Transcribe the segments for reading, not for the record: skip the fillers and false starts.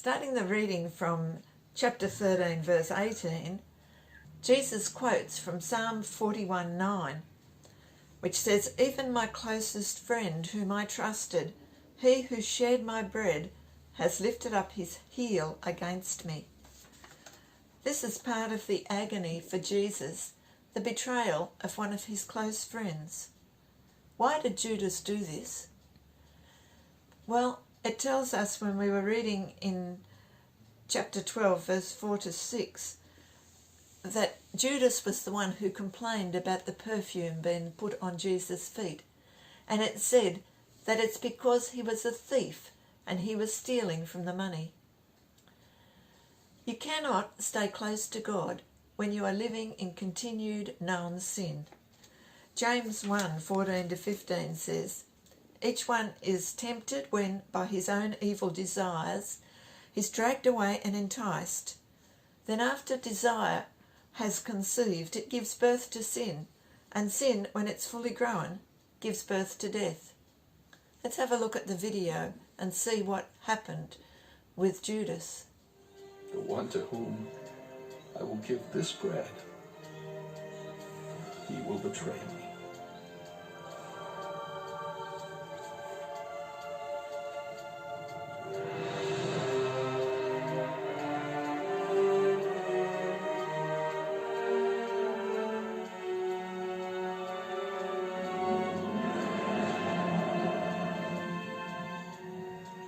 Starting the reading from chapter 13, verse 18, Jesus quotes from Psalm 41:9, which says, "Even my closest friend whom I trusted, he who shared my bread, has lifted up his heel against me." This is part of the agony for Jesus, the betrayal of one of his close friends. Why did Judas do this? Well, it tells us when we were reading in chapter 12, verse 4 to 6, that Judas was the one who complained about the perfume being put on Jesus' feet. And it said that it's because he was a thief and he was stealing from the money. You cannot stay close to God when you are living in continued known sin. James 1:14 to 15 says, "Each one is tempted when, by his own evil desires, he's dragged away and enticed. Then after desire has conceived, it gives birth to sin, and sin, when it's fully grown, gives birth to death." Let's have a look at the video and see what happened with Judas. "The one to whom I will give this bread, he will betray me."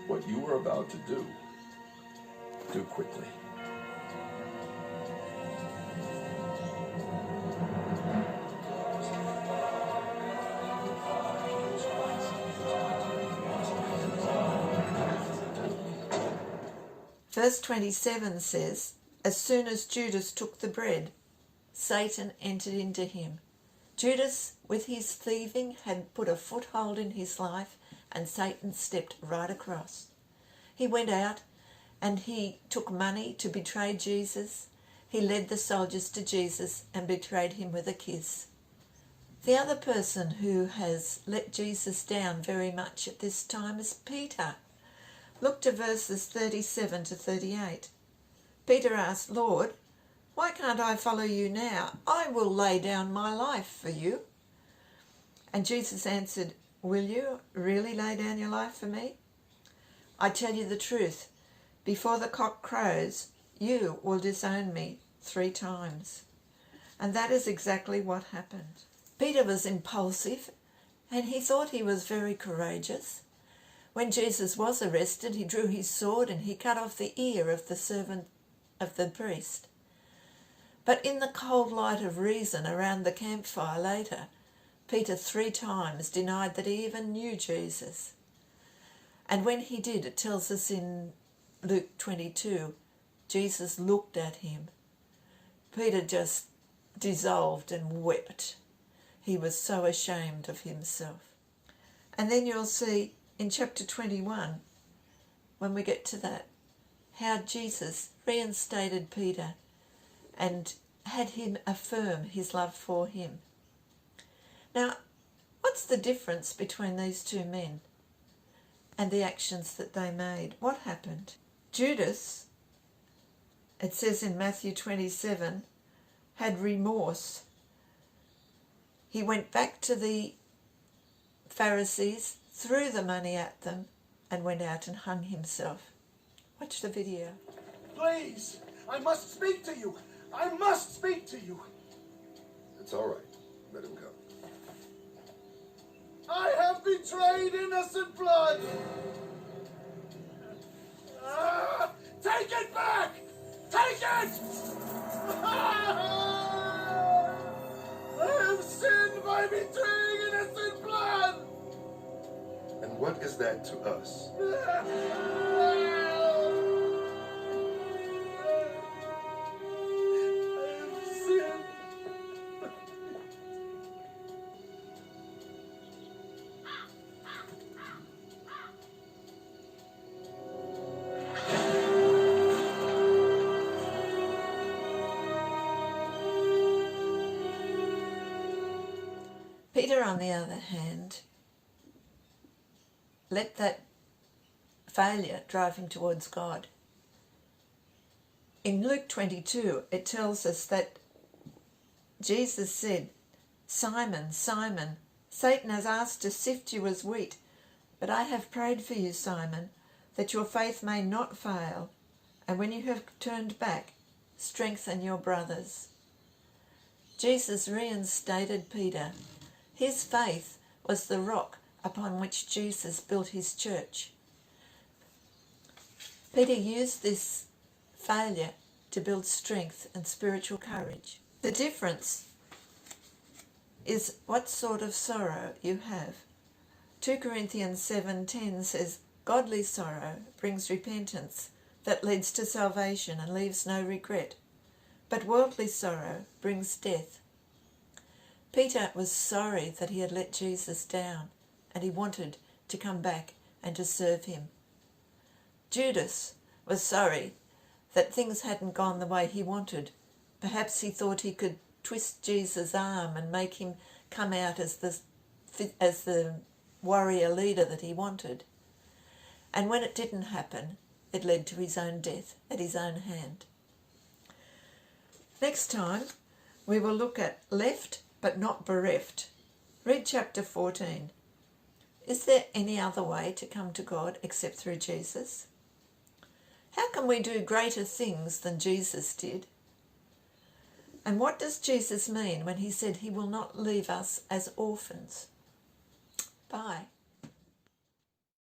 What you are about to do quickly. Verse 27 says, "As soon as Judas took the bread, Satan entered into him." Judas, with his thieving, had put a foothold in his life, and Satan stepped right across. He went out and he took money to betray Jesus. He led the soldiers to Jesus and betrayed him with a kiss. The other person who has let Jesus down very much at this time is Peter. Look to verses 37 to 38. Peter asked, "Lord, why can't I follow you now? I will lay down my life for you." And Jesus answered, "Will you really lay down your life for me? I tell you the truth, before the cock crows, you will disown me 3 times. And that is exactly what happened. Peter was impulsive and he thought he was very courageous. When Jesus was arrested, he drew his sword and he cut off the ear of the servant of the priest. But in the cold light of reason around the campfire later, Peter 3 times denied that he even knew Jesus. And when he did, it tells us in Luke 22, Jesus looked at him. Peter just dissolved and wept. He was so ashamed of himself. And then you'll see in chapter 21, when we get to that, how Jesus reinstated Peter and had him affirm his love for him. Now, what's the difference between these 2 men and the actions that they made? What happened? Judas, it says in Matthew 27, had remorse. He went back to the Pharisees, threw the money at them, and went out and hung himself. Watch the video. "Please, I must speak to you. I must speak to you." It's all right. Let him go. "I have betrayed innocent blood. Take it back! Take it! I have sinned by betraying innocent blood. And what is that to us? Peter, on the other hand, let that failure drive him towards God. In Luke 22, it tells us that Jesus said, "Simon, Simon, Satan has asked to sift you as wheat, but I have prayed for you, Simon, that your faith may not fail, and when you have turned back, strengthen your brothers." Jesus reinstated Peter. His faith was the rock upon which Jesus built his church. Peter used this failure to build strength and spiritual courage. The difference is what sort of sorrow you have. 2 Corinthians 7:10 says, "Godly sorrow brings repentance that leads to salvation and leaves no regret, but worldly sorrow brings death." Peter was sorry that he had let Jesus down, and he wanted to come back and to serve him. Judas was sorry that things hadn't gone the way he wanted. Perhaps he thought he could twist Jesus' arm and make him come out as the warrior leader that he wanted. And when it didn't happen, it led to his own death at his own hand. Next time, we will look at left but not bereft. Read chapter 14. Is there any other way to come to God except through Jesus? How can we do greater things than Jesus did? And what does Jesus mean when he said he will not leave us as orphans? Bye.